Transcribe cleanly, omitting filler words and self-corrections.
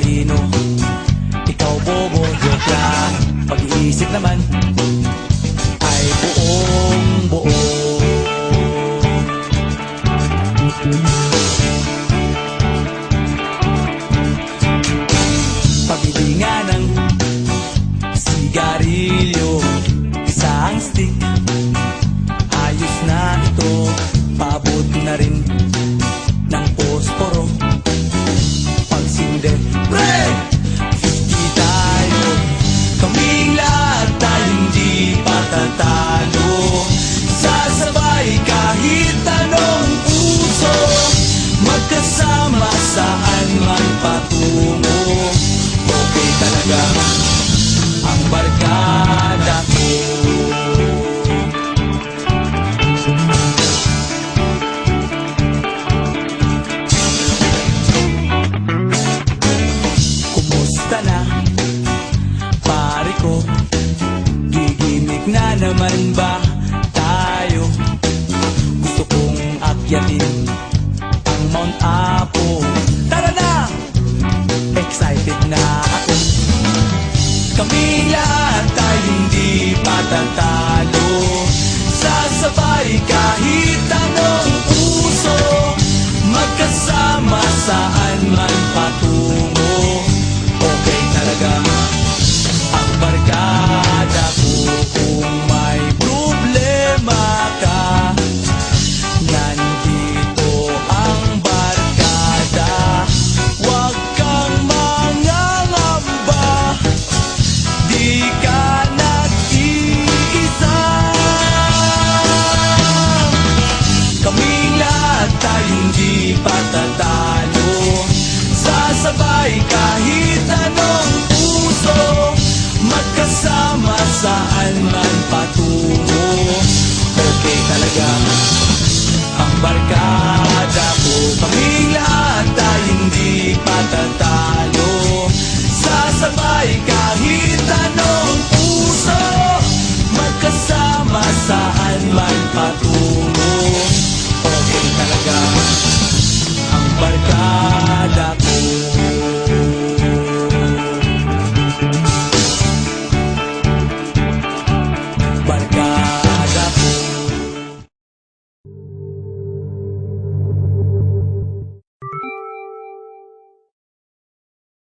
talino, ikaw bobo, joke lang. Pag-iisip naman ay buong buo. Pabili nga ng sigarilyo, isang stick, ayos na ito. Paabot na rin ng posporo. Pagsinde, pre! 50 tayo, kaming lahat tayo hindi patatalo. Sasabay kahit anong puso, magkasama saan man patungo. Okay talaga ang barkada ko. Kumusta na, pare ko? Gigimik na naman ba tayo? Gusto kong akyatin ang Mount Apo. Tara na! Excited na ako. Kami lahat tayo hindi patatalo. Sasabay kahit anong puso, magkasama saan man